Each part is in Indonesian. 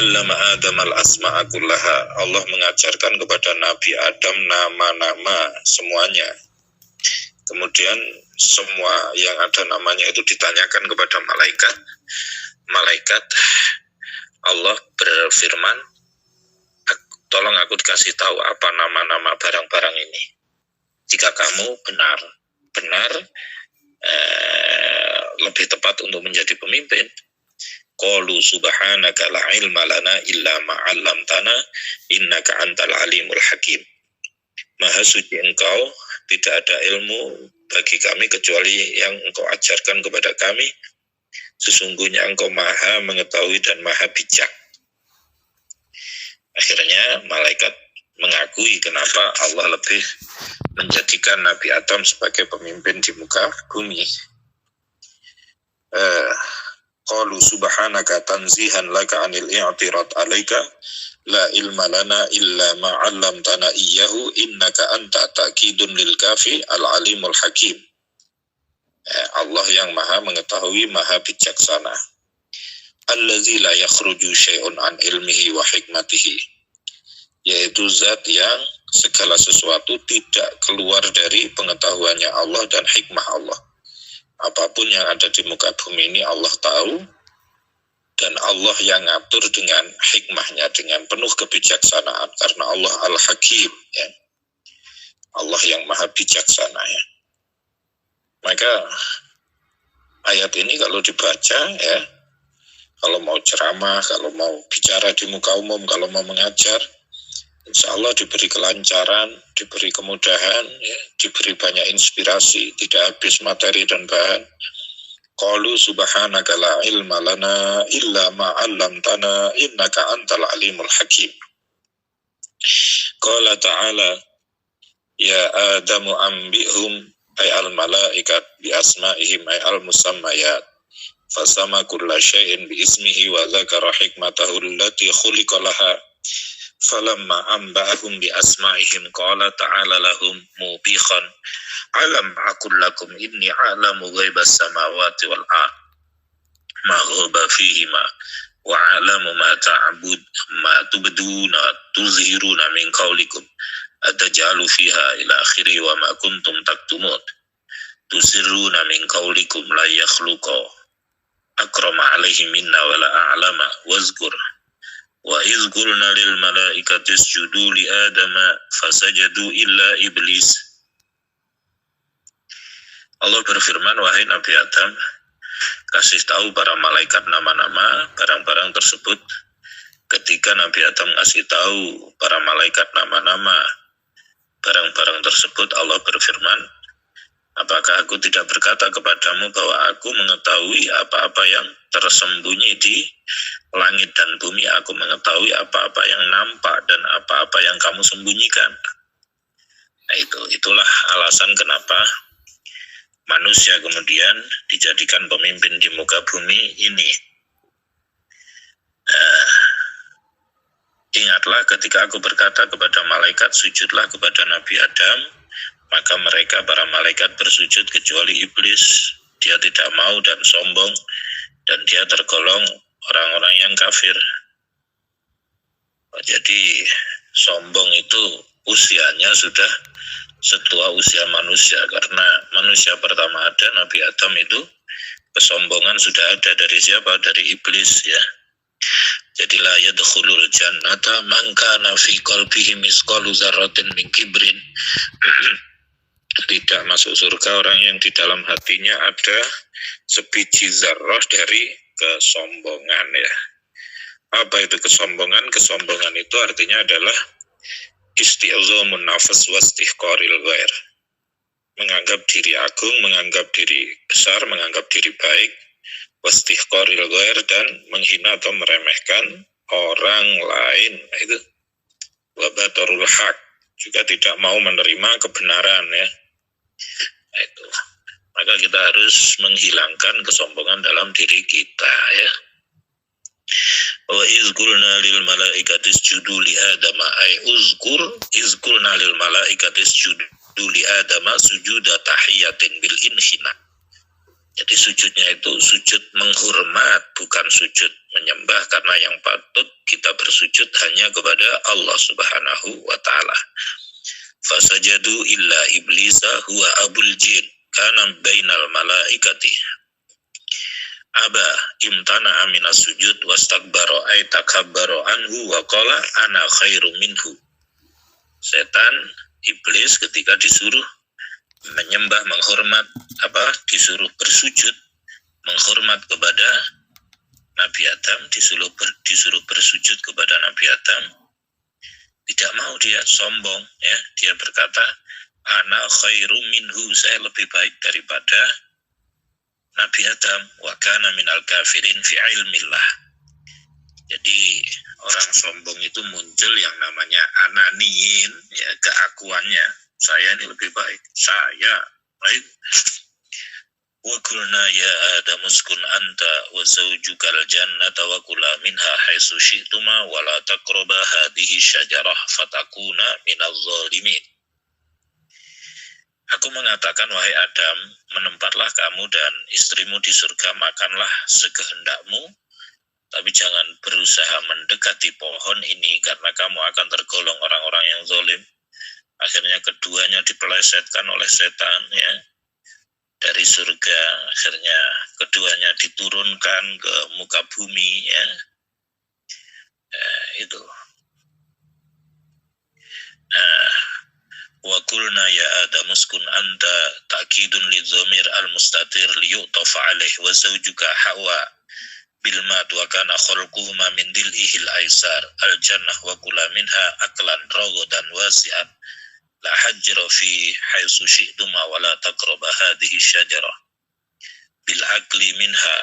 'allama Adam al-asma'a kullaha. Allah mengajarkan kepada Nabi Adam nama-nama semuanya. Kemudian semua yang ada namanya itu ditanyakan kepada malaikat. Malaikat Allah berfirman, tolong aku dikasih tahu apa nama-nama barang-barang ini. Jika kamu benar lebih tepat untuk menjadi pemimpin. Qalu subhanaka la ilma lana illa ma 'allamtana innaka antal alimul hakim. Maha suci Engkau, tidak ada ilmu bagi kami kecuali yang Engkau ajarkan kepada kami. Sesungguhnya Engkau Maha mengetahui dan Maha bijak. Akhirnya malaikat mengakui kenapa Allah lebih menjadikan Nabi Adam sebagai pemimpin di muka bumi. Qalu subhanaka tanzihan laka anil i'tirad alaika la ilma lana illa ma 'allamtana iyyahu innaka anta ta'kidun lil kafi al alimul hakim. Allah yang Maha mengetahui, Maha bijaksana. Allazi la yakhruju syai'un an ilmihi wa hikmatihi, yaitu zat yang segala sesuatu tidak keluar dari pengetahuannya Allah dan hikmah Allah. Apapun yang ada di muka bumi ini Allah tahu, dan Allah yang ngatur dengan hikmahnya, dengan penuh kebijaksanaan, karena Allah Al-Hakim, ya. Allah yang Maha bijaksana, ya. Maka ayat ini kalau dibaca, ya, kalau mau ceramah, kalau mau bicara di muka umum, kalau mau mengajar, insya Allah diberi kelancaran, diberi kemudahan, ya, diberi banyak inspirasi, tidak habis materi dan bahan. Qalu subhanaka la ilma lana illa ma 'allamtana innaka antal alimul hakim. Qala ta'ala ya Adamu anbi'hum ay al malaikat bi asma'ihim ay al musammayat. Fasama kulla syai'in bi ismihi wa dzakara hikmatahu allati khuliqa laha. Falamma amba'ahum bi asma'ihim qala ta'ala lahum mubikhan alam aqul lakum inni a'lamu ghaibas samawati wal ard ma ghaba fihima wa a'lamu ma tubduna tuzhiruna min qawlikum ataj'alu fiha ila akhiri wa ma kuntum taktumun tusirruna min qawlikum la yakhluqa akrama alaihi minna wa la a'lama wazkur wa iz qulna lil malaikati isjudu li adama fasajadu illa iblis. Allah berfirman, wahai Nabi Adam, kasih tahu para malaikat nama-nama barang-barang tersebut. Ketika Nabi Adam kasih tahu para malaikat nama-nama barang-barang tersebut, Allah berfirman, apakah aku tidak berkata kepadamu bahwa aku mengetahui apa-apa yang tersembunyi di langit dan bumi, aku mengetahui apa-apa yang nampak dan apa-apa yang kamu sembunyikan. Nah, itulah alasan kenapa manusia kemudian dijadikan pemimpin di muka bumi ini. Ingatlah ketika aku berkata kepada malaikat, sujudlah kepada Nabi Adam, maka mereka para malaikat bersujud kecuali iblis. Dia tidak mau dan sombong, dan dia tergolong orang-orang yang kafir. Jadi sombong itu usianya sudah setua usia manusia, karena manusia pertama ada, Nabi Adam, itu kesombongan sudah ada dari siapa? Dari iblis, ya. Jadi la yadkhulul jannata man kana fi qalbihi misqalu dzarratin min kibrin. Tidak masuk surga orang yang di dalam hatinya ada sebiji zarrah dari kesombongan, ya. Apa itu kesombongan? Kesombongan itu artinya adalah isti'zamun nafas wastihqaril ghair. Menganggap diri agung, menganggap diri besar, menganggap diri baik, wastihqaril ghair, dan menghina atau meremehkan orang lain. Itu wabatarul haq, juga tidak mau menerima kebenaran, ya. Itu. Maka kita harus menghilangkan kesombongan dalam diri kita, ya. Wa izqulna lil malaikati isjudu li adama ay izqulna lil malaikati isjudu li adama sujuda tahiyatin bil inhina. Jadi sujudnya itu sujud menghormat, bukan sujud menyembah, karena yang patut kita bersujud hanya kepada Allah Subhanahu wa ta'ala. Fasajadu illa iblisa huwa abul jin kana bainal malaikati aba imtana aminas sujud wastakbaro ay takabbaro anhu wa qala ana khairu minhu. Setan iblis ketika disuruh menyembah, menghormat, disuruh bersujud menghormat kepada Nabi Adam, disuruh bersujud kepada Nabi Adam, tidak mau, dia sombong, ya. Dia berkata, ana khairu minhu, saya lebih baik daripada Nabi Adam, wa kana minal kafirin fi ilmillah. Jadi orang sombong itu muncul yang namanya ananiin, ya, keakuannya. Saya ini lebih baik, saya baik. Wa qulna ya Adam uskun anta wa zawjukal jannata wa kula minha haitsu syi'tuma wa la taqraba hadhihi syajarah fatakuna minaz zalimin. Aku mengatakan, wahai Adam, menempatlah kamu dan istrimu di surga, makanlah sekehendakmu, tapi jangan berusaha mendekati pohon ini karena kamu akan tergolong orang-orang yang zalim. Akhirnya keduanya dipelesetkan oleh setan, ya, dari surga. Akhirnya keduanya diturunkan ke muka bumi, ya. Itu. Nah, wa qulna ya Adam uskun anta ta'kidun lidzamir al-mustatir liyu'tafa alaih wa zawjuka Hawa bil mat wa kana khalquhuma min dil'ihil aisar al-jannah wa kula minha aklan ragadan wasi'an la hajra fi haitsu syi'tuma wa la taqraba hadhihi syajarah bil akli minha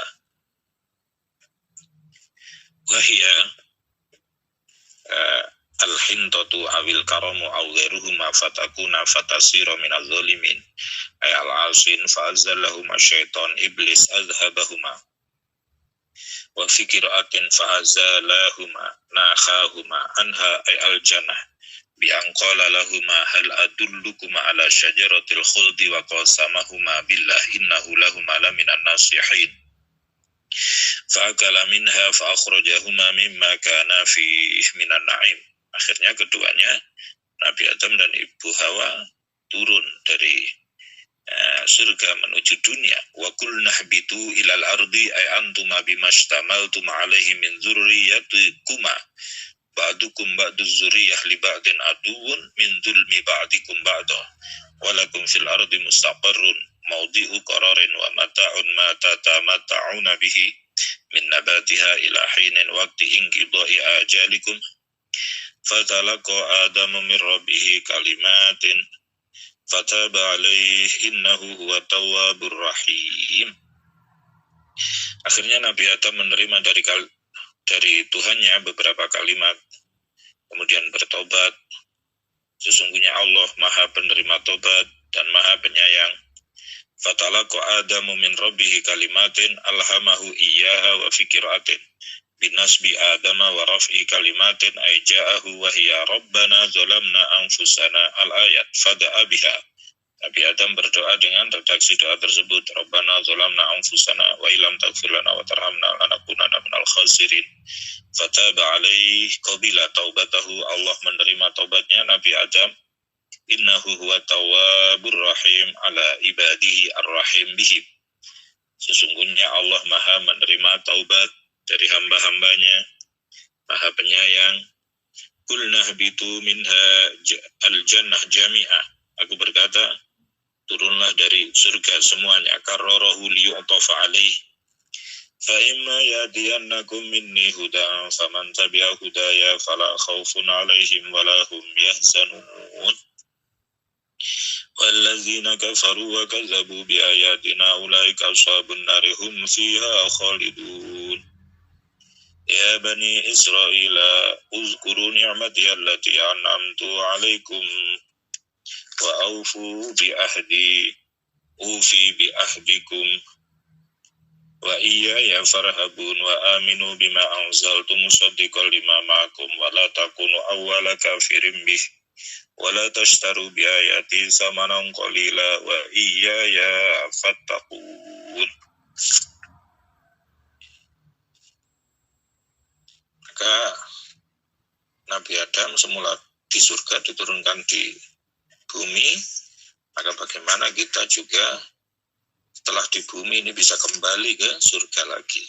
wa hiya al-hintatu awil karamu aw ghairuhuma fatakuna fatasira minaz zalimin ay al-asin fa'azallahuma syaitan iblis azhabahuma wa fikiratin fa'azalahuma nakhahuma anha ay al-jannah bi anqala lahuma hal adullukuma ala syajaratil khuldi wa qasamahuma billah innahu lahuma laminan nasihin fa'akala minha fa'akhrajahuma mimma kana fi minan na'im. Akhirnya keduanya, Nabi Adam dan Ibu Hawa, turun dari surga menuju dunia. Wa qulna ihbitu ilal ardi ay antuma bimashtamaltum alaihi min dzurriyyatikuma ba'dukum ba'duz zurriyah li ba'din aduwwun min dzulmi ba'dikum ba'da walakum fil ardi mustaqarrun mawdi'u qararin wa mata'un ma tatamatta'una bihi min nabatiha ila hinin waqti inqidha'i ajalikum fatalaqa adamu min rabbihi kalimatin fataba alaih innahu huwa tawwabur rahim. Akhirnya Nabi Adam menerima dari Tuhannya beberapa kalimat, kemudian bertobat. Sesungguhnya Allah Maha penerima tobat dan Maha penyayang. Fatalaqa adamu min rabbihi kalimatin alhamahu iyyaha wa fikiratin binasbi adama wa raf'i kalimatin ay ja'ahu wa hiya rabbana zalamna anfusana al-ayat fada'a biha. Nabi Adam berdoa dengan redaksi doa tersebut, Rabbana zalamna anfusana wa ilam taghfir lana wa tarhamna lanakunanna minal khasirin. Fataba alaih qabila taubatahu, Allah menerima taubatnya Nabi Adam. Innahu huwa tawwabur rahim ala ibadihi ar-rahim bihim. Sesungguhnya Allah Maha menerima taubat dari hamba-hambanya, Maha penyayang. Qulna ihbitu minha al-jannah jami'ah. Aku berkata, turunlah dari surga semuanya. Karrarahu liyu'tafa alaih. Fa imma yadiyannakum minni hudan faman tabi'a hudaya fala khawfun alaihim wala hum yahzanun. Wallazina kafaru wa kazzabu bi ayatina ulaika ashabun nari hum fiha khalidun. Ya bani Israila uzkuru ni'mati allati an'amtu alaikum wa awfu bi ahdi ufi bi ahdikum wa iyaya farhabun wa aminu bima anzaltu musaddiqan lima ma'akum wa la takunu awwala kafirin bih wala tashtaru bi ayati samanan qalila wa iyaya fattaqun. Maka Nabi Adam semula di surga diturunkan di bumi, maka bagaimana kita juga setelah di bumi ini bisa kembali ke surga lagi.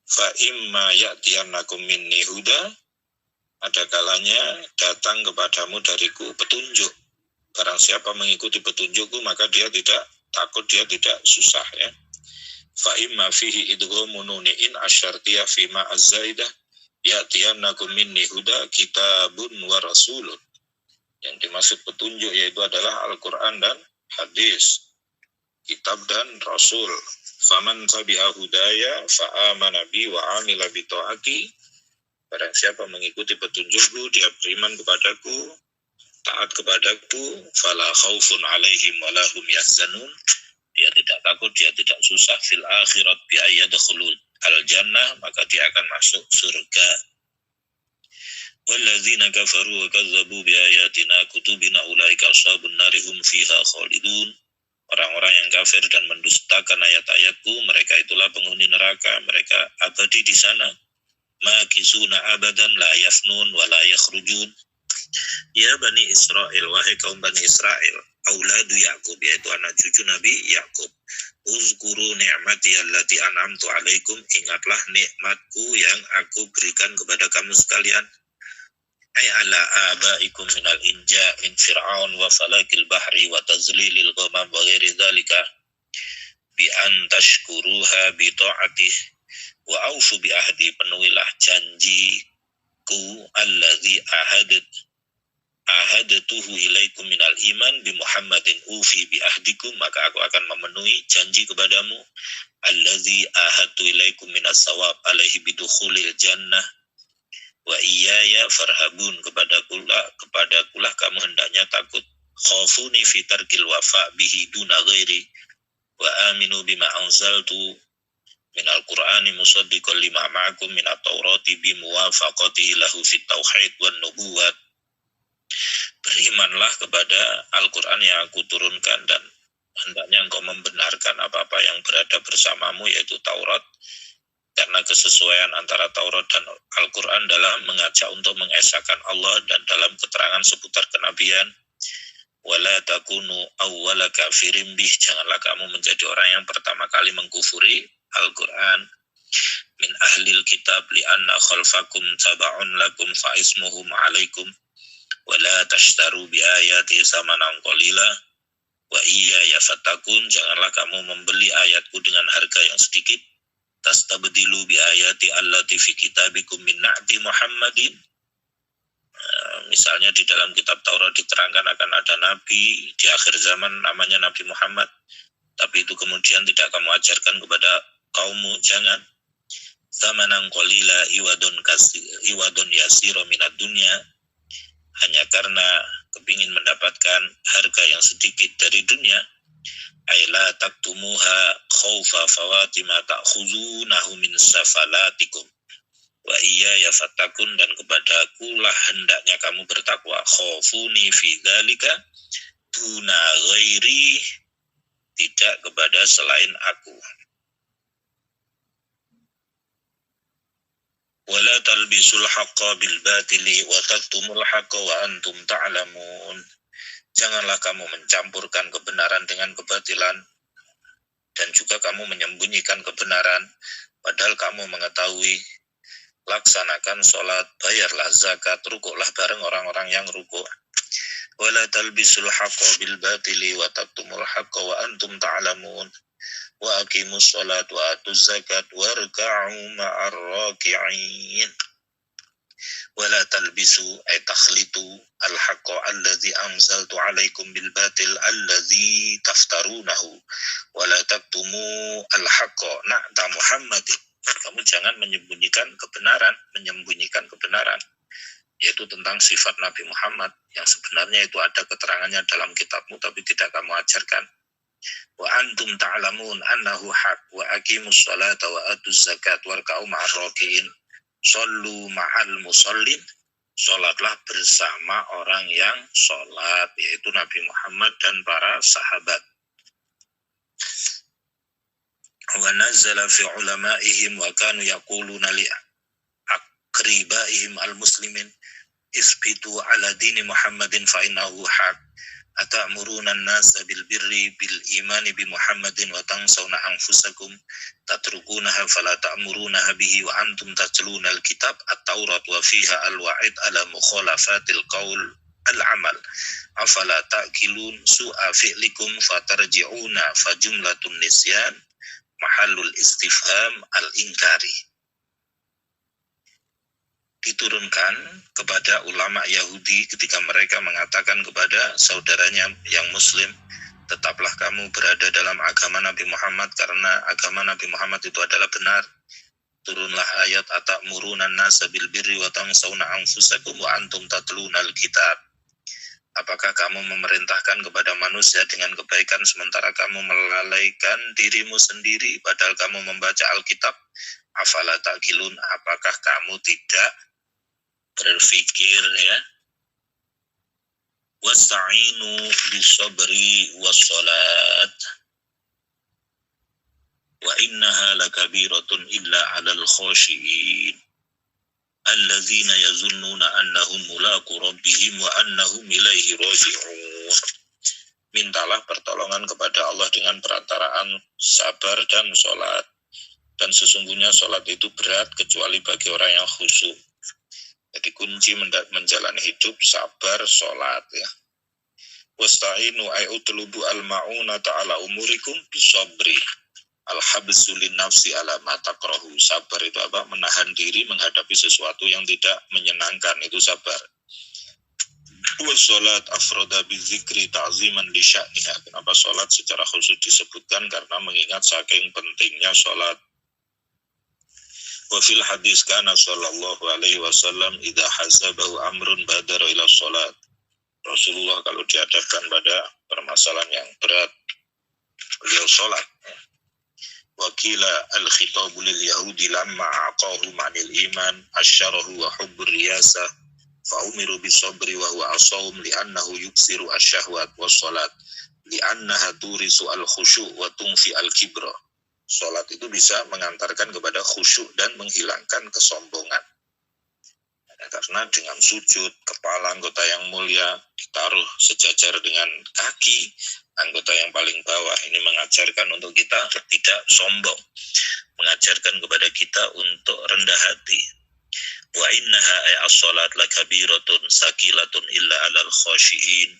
Fa imma ya'tiyannakum minni huda, ada kalanya datang kepadamu dariku petunjuk. Barang siapa mengikuti petunjukku maka dia tidak takut, dia tidak susah ya. Fa imma fihi idghamun nuni'in asyartiyah fi ma az-zaidah ya'tiyannakum minni huda kitabun wa rasulun. Yang dimaksud petunjuk yaitu adalah Al-Quran dan hadis, kitab dan rasul. Faman tabi'a hudaya fa'amana bi wa amila bi ta'ati. Barang siapa mengikuti petunjukku, dia beriman kepadaku, taat kepadaku, fala khaufun alaihim wa lahum yahzanun. Dia tidak takut, dia tidak susah. Fil akhirat bi ayyadkhulul al-jannah, maka dia akan masuk surga. Walladzina kafaru wa kazzabu bi ayatina kutubina ulaika ashabun nari hum fiha khalidun. Orang-orang yang kafir dan mendustakan ayat-ayatku, mereka itulah penghuni neraka, mereka abadi di sana. Makisuna abadan la yafnun wa la yakhrujun. Ya Bani Israel, wahai kaum Bani Israel, auladu Ya'qub, yaitu anak cucu Nabi Ya'qub. Uzkuru ni'mati allati an'amtu alaikum, ingatlah nikmatku yang aku berikan kepada kamu sekalian. Ay ala abaikum minal inja min fir'aun wa falakil bahri wa tazlilil ghamam wa ghairi dzalika bi an tashkuruha bi ta'atih wa aufu bi ahdi, penuhilah janjiku allazi ahadatuhu ilaikum minal iman bi Muhammadin ufi bi ahdikum, maka aku akan memenuhi janji kepadamu allazi ahadtu ilaikum minas sawab alaihi bidukhulil jannah wa iyaya farhabun, kepadakulah kamu hendaknya takut. Khafuni fi tarkil wafa bihi duna ghairi wa aminu bima anzaltu minal qur'ani musaddiqan lima ma'akum minat taurati bimuwafaqatihi lahu fit tauhid wan nubuwat. Berimanlah kepada Al-Quran yang aku turunkan dan hendaknya engkau membenarkan apa-apa yang berada bersamamu, yaitu Taurat, karena kesesuaian antara Taurat dan Al-Quran dalam mengajak untuk mengesahkan Allah dan dalam keterangan seputar kenabian. Wala takunu awwala kafirin bih, janganlah kamu menjadi orang yang pertama kali mengkufuri Al-Quran. Min ahlil kitab li'anna khalfakum taba'un lakum fa'ismuhum alaikum wala tashtaru bi ayati samanan qalila wa iyaya fatakun, janganlah kamu membeli ayatku dengan harga yang sedikit. Tastabdilu bi ayati allati fi kitabikum min na'ti Muhammadin. Misalnya di dalam kitab Taurat diterangkan akan ada nabi di akhir zaman namanya Nabi Muhammad, tapi itu kemudian tidak kamu ajarkan kepada kaummu, jangan. Zamanan qalila iwadun yasira minad dunya, hanya karena kepingin mendapatkan harga yang sedikit dari dunia. Aila taktumuha khaufa fawati ma ta'khuzunahu min safalatikum wa iyaya fatakun, dan kepadakulah hendaknya kamu bertakwa. Khaufuni fi dzalika duna ghairi, tidak kepada selain aku. Wala talbisul haqqa bil batili wa taktumul haqqa wa antum ta'lamun. Janganlah kamu mencampurkan kebenaran dengan kebatilan, dan juga kamu menyembunyikan kebenaran, padahal kamu mengetahui. Laksanakan sholat, bayarlah zakat, rukuklah bareng orang-orang yang rukuk. Wala talbisul haqqa bil batili wa taktumul haqqa wa antum ta'lamun. Wa aqimus sholat wa atuz zakat warka'u ma'ar raki'in. Wala talbisu ay takhlitu al-haqqa alladhi anzaltu alaikum bil batil alladhi taftarunahu wala taktumu al-haqqa na'ta Muhammadin. Kamu jangan menyembunyikan kebenaran, yaitu tentang sifat Nabi Muhammad yang sebenarnya itu ada keterangannya dalam kitabmu tapi tidak kamu ajarkan. Wa antum ta'lamun annahu haq wa aqimus sholata wa atuz zakat warka'u ma'ar raki'in. Shollu ma'al musallin, sholatlah bersama orang yang sholat, yaitu Nabi Muhammad dan para sahabat. Wa nazala fi ulama'ihim wa kanu yaquluna li akribaihim al-muslimin isbitu ala dini Muhammadin fa innahu haq. Atamuruna an-nasa bil birri bil imani bi Muhammadin wa tansawna anfusakum tatrukunaha fala ta'murunaha bihi wa antum tatluna al-kitab at-taurat wa fiha al-wa'id ala mukhalafatil qaul al-amal afala ta'qilun su'a fi'likum fatarji'una fa jumlatun nisyan mahallul istifham al-inkari. Diturunkan kepada ulama Yahudi ketika mereka mengatakan kepada saudaranya yang muslim, tetaplah kamu berada dalam agama Nabi Muhammad karena agama Nabi Muhammad itu adalah benar. Turunlah ayat atamuruna an-nasa bil birri wa tansawna anfusakum wa antum tatlunal kitab. Apakah kamu memerintahkan kepada manusia dengan kebaikan sementara kamu melalaikan dirimu sendiri padahal kamu membaca Alkitab? Afala ta'qilun, apakah kamu tidak berpikir ya? Wasta'inu bisabri wassalat wa innaha lakabiratun illa 'alal khashiyin alladzina yazunnuna annahum mulaqu rabbihim wa annahum ilaihi raji'un. Mintalah pertolongan kepada Allah dengan perantaraan sabar dan sholat, dan sesungguhnya sholat itu berat kecuali bagi orang yang khusyuk. Jadi kunci menjalani hidup sabar, sholat ya. Wasta'inu ay utlubu al-ma'unata ala umurikum bisabri al-habsu linnafsi ala ma takrahu. Sabar itu apa? Menahan diri menghadapi sesuatu yang tidak menyenangkan, itu sabar. Wassalat afroda bizikri ta'ziman li sya'niha. Kenapa sholat secara khusus disebutkan? Karena mengingat saking pentingnya sholat. Wa fil hadis kana sallallahu alaihi wasallam idza hasabahu amrun badara ila sholat. Rasulullah kalau dihadapkan pada permasalahan yang berat, beliau sholat. Wa qila al-khitabu lil yahudi lamma aqahu ma'nil iman asyarahu wa hubbur riyasah fa umiru bisabri wa huwa asawm li'annahu yuksiru asyahwat was sholat li'annaha turisu al-khusyu' wa tungfi al-kibra. Sholat itu bisa mengantarkan kepada khusyuk dan menghilangkan kesombongan. Karena dengan sujud, kepala anggota yang mulia ditaruh sejajar dengan kaki anggota yang paling bawah. Ini mengajarkan untuk kita tidak sombong, mengajarkan kepada kita untuk rendah hati. Wa innaha as-salat lakabiratun sakilatun illa 'alal khashiyin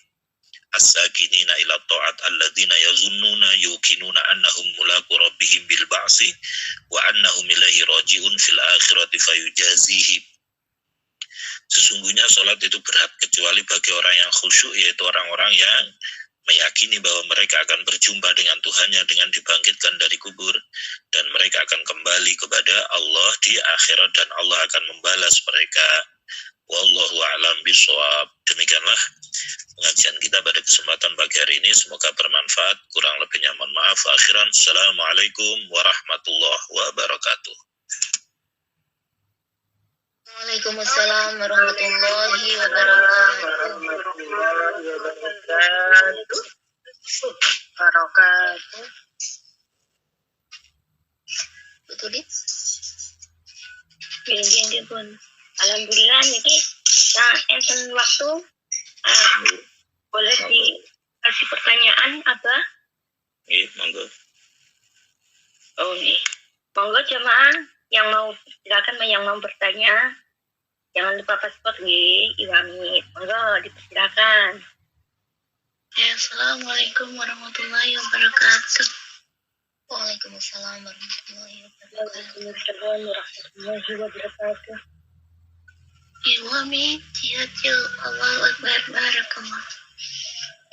as-sakinina ila ta'at alladzina yazunnuna yuqinuna annahum mulaqu rabbihim bil ba'si wa annahum ilaihi raji'un fil akhirati fayujazihim. Sesungguhnya sholat itu berat kecuali bagi orang yang khusyuk, yaitu orang-orang yang meyakini bahwa mereka akan berjumpa dengan Tuhannya dengan dibangkitkan dari kubur, dan mereka akan kembali kepada Allah di akhirat dan Allah akan membalas mereka. Wallahu a'lam bishawab. Demikianlah pengajian kita pada kesempatan pagi hari ini, semoga bermanfaat. Kurang lebihnya mohon maaf. Akhiran, assalamualaikum warahmatullahi wabarakatuh. Waalaikumsalam warahmatullahi wabarakatuh. Betul dit? Gini pun. Alhamdulillah niki enten waktu boleh dikasih pertanyaan apa? Iya, monggo. Oh nih, monggo jemaah yang mau, silakan yang mau bertanya, jangan lupa paspor Iwami, monggo dipersilakan. Ya, assalamualaikum warahmatullahi wabarakatuh. Waalaikumsalam warahmatullahi wabarakatuh. Waalaikumsalam warahmatullahi wabarakatuh. Iwami, ciacil, Allahu Akbar, barakallah.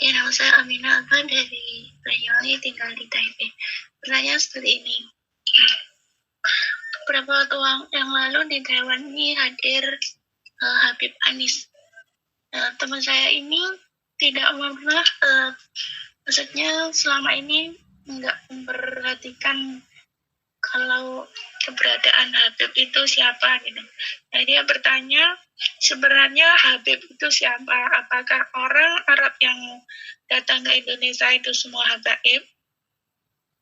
Ya, nama saya Aminah Abah dari Banyuwangi, tinggal di Taipei. Pertanyaan seperti ini. Beberapa waktu yang lalu di Taiwan ini hadir Habib Anis. Teman saya ini tidak pernah, maksudnya selama ini nggak memperhatikan kalau keberadaan Habib itu siapa gitu. Nah dia bertanya sebenarnya Habib itu siapa? Apakah orang Arab yang datang ke Indonesia itu semua habaib?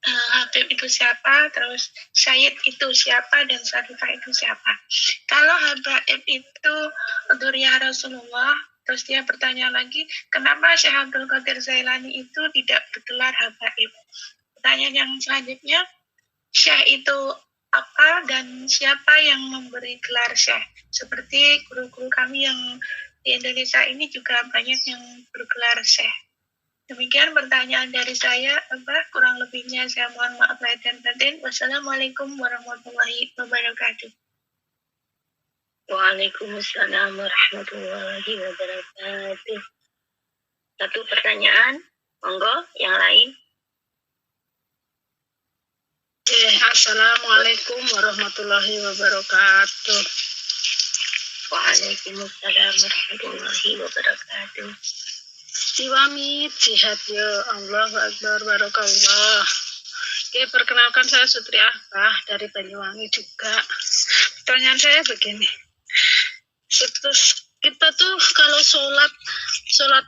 Habib itu siapa? Terus Sayyid itu siapa? Dan Syarifah itu siapa? Kalau habaib itu Dzurriyyah Rasulullah, terus dia bertanya lagi, kenapa Syekh Abdul Qadir Jailani itu tidak bergelar habaib? Pertanyaan yang selanjutnya, Syekh itu apa dan siapa yang memberi gelar Syekh? Seperti guru-guru kami yang di Indonesia ini juga banyak yang bergelar Syekh. Demikian pertanyaan dari saya, kurang lebihnya saya mohon maaf lahir dan batin. Wassalamualaikum warahmatullahi wabarakatuh. Waalaikumsalam warahmatullahi wabarakatuh. Satu pertanyaan, monggo yang lain. Assalamualaikum warahmatullahi wabarakatuh. Waalaikumsalam warahmatullahi wabarakatuh. Siwamit sihat ya, Allahu Akbar, Barakallah. Oke, perkenalkan saya Sutri Ahbah dari Banyuwangi juga. Pertanyaan saya begini, kita tuh kalau sholat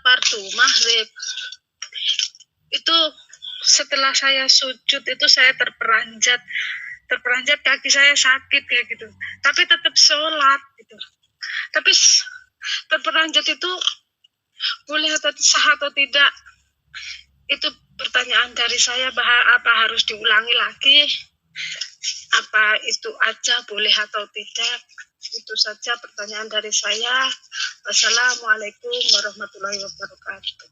fardu maghrib itu setelah saya sujud itu saya terperanjat kaki saya sakit kayak gitu, tapi tetap sholat gitu. Tapi terperanjat itu boleh atau sah atau tidak, itu pertanyaan dari saya. Apa harus diulangi lagi, apa itu aja boleh atau tidak? Itu saja pertanyaan dari saya. Wassalamualaikum warahmatullahi wabarakatuh.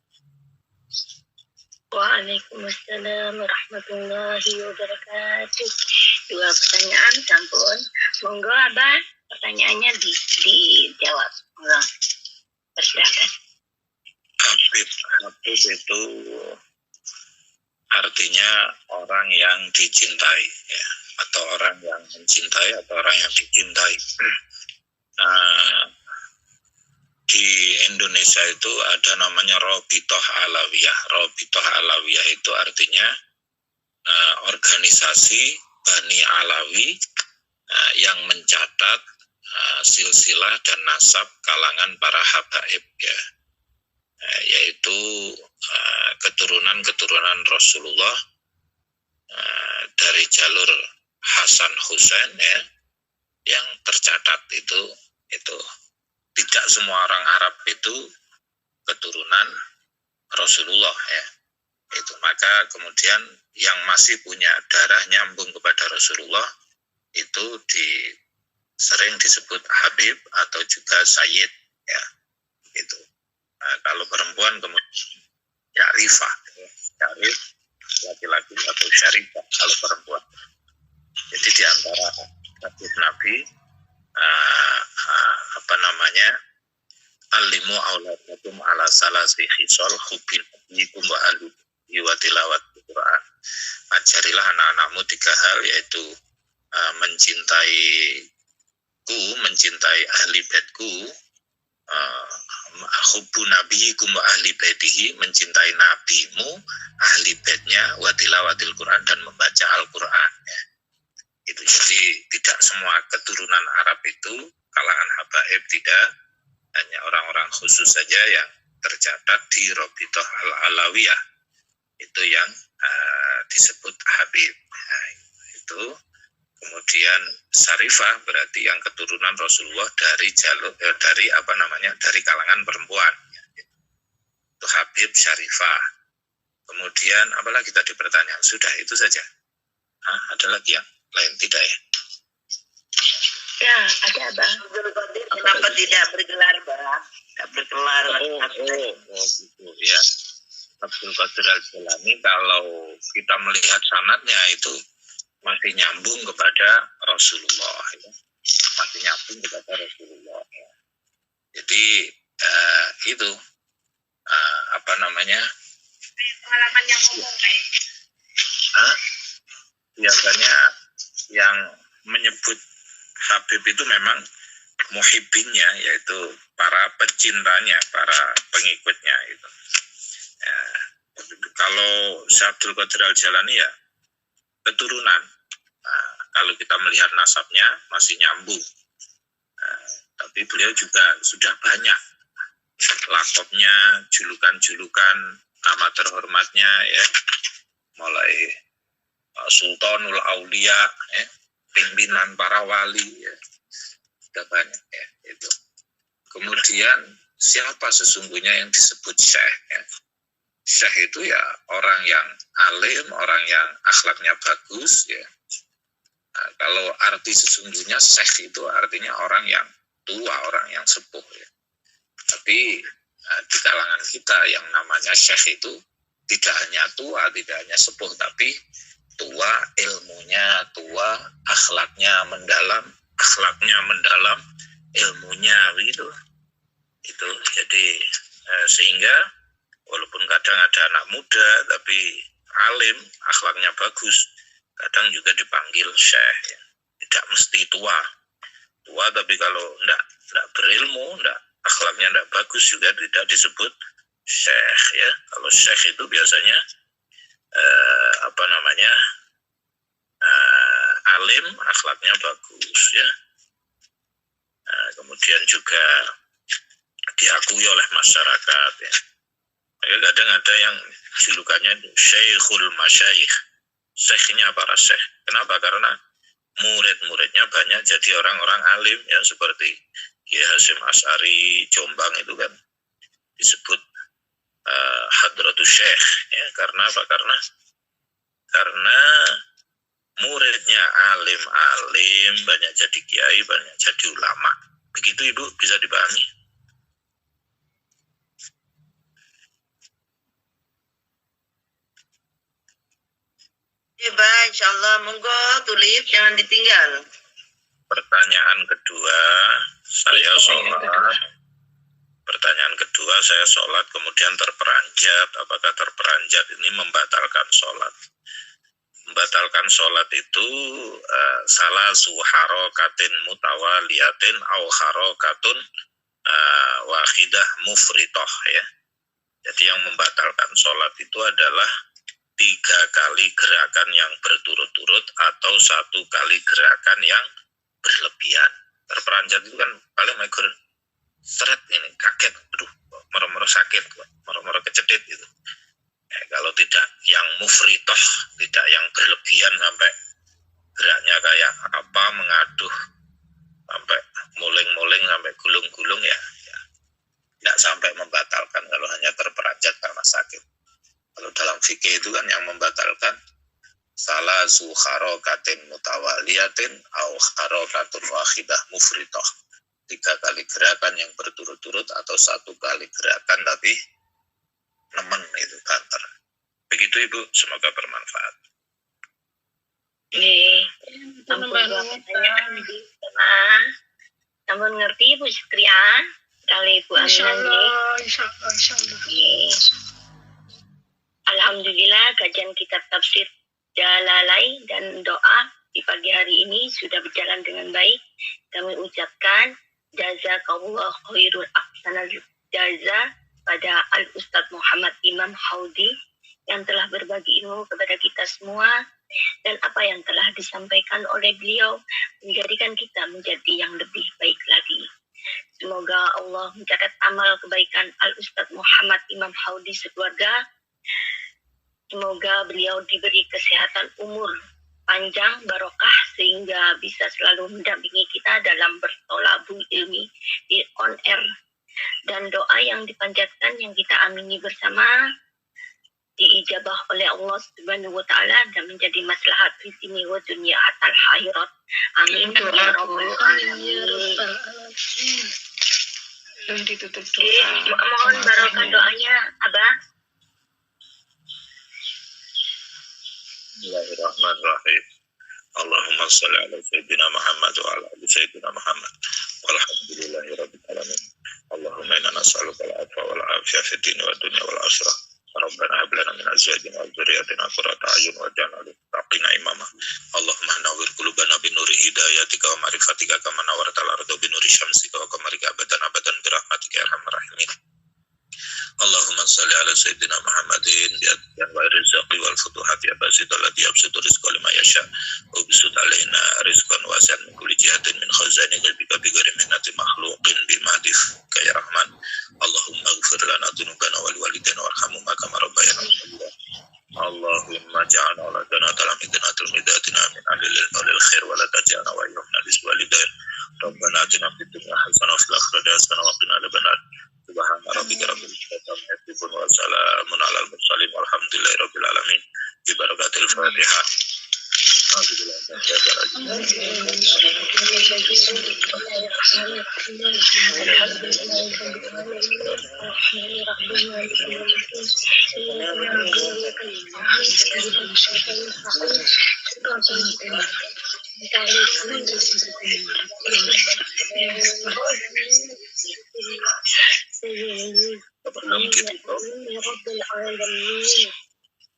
Waalaikumsalam warahmatullahi wabarakatuh. Dua pertanyaan sampun. Monggo Abah, pertanyaannya dijawab. Monggo. Persilakan. Habib itu artinya orang yang dicintai, ya, atau orang yang mencintai atau orang yang dicintai. Di Indonesia itu ada namanya Robitoh Alawiyah. Robitoh Alawiyah itu artinya organisasi Bani Alawi yang mencatat silsilah dan nasab kalangan para habaib, ya, yaitu keturunan Rasulullah dari jalur Hasan Husain, ya, yang tercatat itu tidak semua orang Arab itu keturunan Rasulullah, ya. Itu maka kemudian yang masih punya darah nyambung kepada Rasulullah itu sering disebut Habib atau juga Sayyid, ya. Itu. Nah, kalau perempuan kemudian Syarifah, Syarif laki-laki atau Syarifah kalau perempuan. Jadi di antara hadis Nabi alimu auladakum ala salasi khisal hubbil nabiyikum wa alihi wa tilawatil Quran. Ajarilah anak-anakmu 3 hal, yaitu mencintai ahli baitku, hubbu nabiyikum wa ahli baitihi, mencintai nabimu, ahli baitnya, wa tilawatil Quran, dan membaca Al-Quran, ya. Itu jadi tidak semua keturunan Arab itu kalangan habaib, tidak, hanya orang-orang khusus saja yang tercatat di Robitoh Al-Alawiyah itu yang disebut Habib. Nah, itu kemudian Syarifah berarti yang keturunan Rasulullah dari kalangan perempuan. Itu Habib Syarifah. Kemudian apalagi tadi pertanyaan? Sudah itu saja. Ada lagi yang lain tidak ya? Ya, ada Bang. Kenapa tidak bergelar, Bang? Tidak bergelar. Gitu ya. Abdul Qadir Al-Jailani kalau kita melihat sanadnya itu masih nyambung kepada Rasulullah, ya. Masih nyambung kepada Rasulullah, ya. Jadi itu Pengalaman yang ngomong kayak biasanya yang menyebut Habib itu memang muhibbinnya, yaitu para pecintanya, para pengikutnya itu. Ya, kalau Syekh Abdul Qadir Al-Jailani ya keturunan. kalau kita melihat nasabnya masih nyambung. Tapi beliau juga sudah banyak lakopnya, julukan-julukan, nama terhormatnya ya, mulai Sultanul Aulia, ya, pimpinan para wali, ya, sudah banyak ya itu. Kemudian siapa sesungguhnya yang disebut syekh? Ya? Syekh itu ya orang yang alim, orang yang akhlaknya bagus ya. Nah, kalau arti sesungguhnya syekh itu artinya orang yang tua, orang yang sepuh ya. Tapi di kalangan kita yang namanya syekh itu tidak hanya tua, tidak hanya sepuh, tapi tua ilmunya, tua akhlaknya mendalam, ilmunya begitu. Itu jadi sehingga walaupun kadang ada anak muda tapi alim, akhlaknya bagus, kadang juga dipanggil syekh ya. Tidak mesti tua tapi kalau enggak berilmu, akhlaknya enggak bagus juga tidak disebut syekh ya. Kalau syekh itu biasanya alim, akhlaknya bagus ya. Kemudian juga diakui oleh masyarakat ya. Kadang ada yang julukannya Syekhul Masyayikh, syekhnya para syekh. Kenapa? Karena murid-muridnya banyak jadi orang-orang alim ya, seperti Kiai Hasyim Asy'ari Jombang itu kan disebut Hadratus Syekh ya. Karena apa? Karena muridnya alim, banyak jadi kiai, banyak jadi ulama. Begitu Ibu, bisa dipahami? Coba insyaallah, monggo tulip, jangan ditinggal. Pertanyaan kedua, saya sholat kemudian terperanjat. Apakah terperanjat ini membatalkan sholat? Membatalkan sholat itu salah suharokatin mutawaliyatin au harokatun wahidah mufritoh ya. Jadi yang membatalkan sholat itu adalah 3 kali gerakan yang berturut-turut atau 1 kali gerakan yang berlebihan. Terperanjat itu kan paling megur seret ini, kaget, aduh, moro-moro sakit, moro-moro kecedit gitu. Kalau tidak yang mufritoh, tidak yang berlebihan sampai geraknya kayak apa, mengaduh, sampai muling-muling, sampai gulung-gulung ya tidak sampai membatalkan kalau hanya terperanjat karena sakit. Kalau dalam fikih itu kan yang membatalkan salah harokatin mutawaliyatin au harokatun wahidah mufritoh, 3 kali gerakan yang berturut-turut atau 1 kali gerakan tapi nemen itu banter. Begitu Ibu, semoga bermanfaat. Namun ngerti Bu Syukria kali Bu Aminah. Insyaallah. Alhamdulillah kajian kitab tafsir Jalalai dan doa di pagi hari ini sudah berjalan dengan baik. Kami ucapkan jazakallahu khairul ahsanal jaza pada Al-Ustaz Muhammad Imam Haudi yang telah berbagi ilmu kepada kita semua, dan apa yang telah disampaikan oleh beliau menjadikan kita menjadi yang lebih baik lagi. Semoga Allah mencatat amal kebaikan Al-Ustaz Muhammad Imam Haudi sekeluarga. Semoga beliau diberi kesehatan umur panjang, barokah, sehingga bisa selalu mendampingi kita dalam bertolabul ilmi di on air. Dan doa yang dipanjatkan yang kita amini bersama diijabah oleh Allah Subhanahu wa taala dan menjadi maslahat di sini wa dunia hatal akhirat. Amin ya rabbal alamin. Ditutup doa. Mohon barokah doanya, Abah. Bismillahirrahmanirrahim. Allahumma shalli ala sayyidina Muhammad wa ala ali sayyidina Muhammad. Walhamdulillahirabbil alamin. Allahumma inna nas'aluka al-'afwa wal 'afiyah fid din wad dunya wal akhirah. Rabbana hab lana min azwajina wa dhurriyyatina qurrata a'yun waj'alna lil muttaqina imama. Allahumma nawwir qulubana bi nuri hidayatika wa ma'rifatika kama nawwartal arda bi nuri syamsika wa qamarika abadan bi rahmatika ya arhamar rahimin. Allahumma salli ala sayyidina Muhammadin bi'adyan wa rizqi wal futuhati abasid alladhi yabsutu rizqa liman yasha wa bisud alaina rizqan wasi'an min kulli jihatin min khazani ghaibika bi ghairi minnati makhluqin bimadif ya rahman Allahumma ighfir lana dhunubana wal walidayna warhamhuma kama rabbayana shaghira Allahumma ja'alna ala jannati al-midinatil midatina min ahlil ilmi wal khair wa la taj'alna wa ayyuhna biswalidain Rabbana atina fid dunya hasanah wa fil akhirati hasanah wa qina adzabannar Subhana rabbika rabbil izzati amma yasifun wa salamun alal mursalin walhamdulillahi rabbil alamin bi barakatil Fatihah.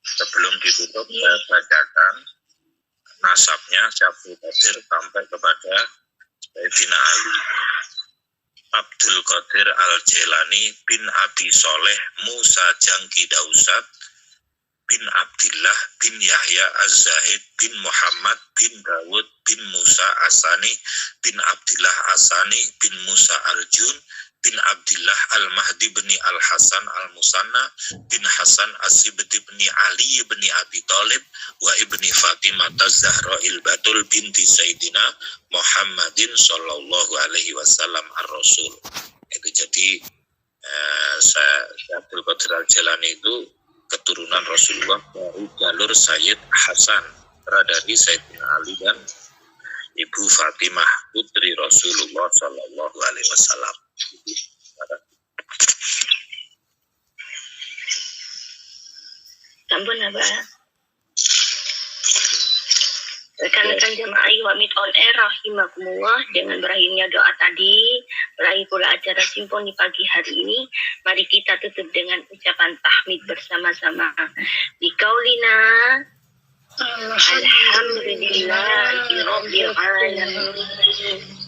Sebelum ditutup saya bacakan nasabnya Syabul Qadir sampai kepada Sayyidina Ali. Abdul Qadir Al-Jailani bin Abi Soleh Musa Jangki Dausat bin Abdillah bin Yahya Az-Zahid bin Muhammad bin Dawud bin Musa Asani bin Abdillah Asani bin Musa Al-Jun bin Abdillah Al-Mahdi bin Al-Hasan Al-Musanna bin Hasan As-Sibti bin Ali bin Abi Thalib wa ibni Fatimah Az-Zahra Il-Batul binti Sayyidina Muhammadin sallallahu alaihi wasallam ar-Rasul. Itu jadi Syabul Qadir Al-Jailani itu keturunan Rasulullah dari jalur Sayyid Hasan dari Sayyidina Ali dan Ibu Fatimah putri Rasulullah sallallahu alaihi wasallam. Sampun Abah. Rekan-rekan jamaah Iwamid on Air rahimakumullah, dengan berakhirnya doa tadi, berakhir pula acara simponi pagi hari ini. Mari kita tutup dengan ucapan tahmid bersama-sama. Biqaulina alhamdulillahi rabbil alamin.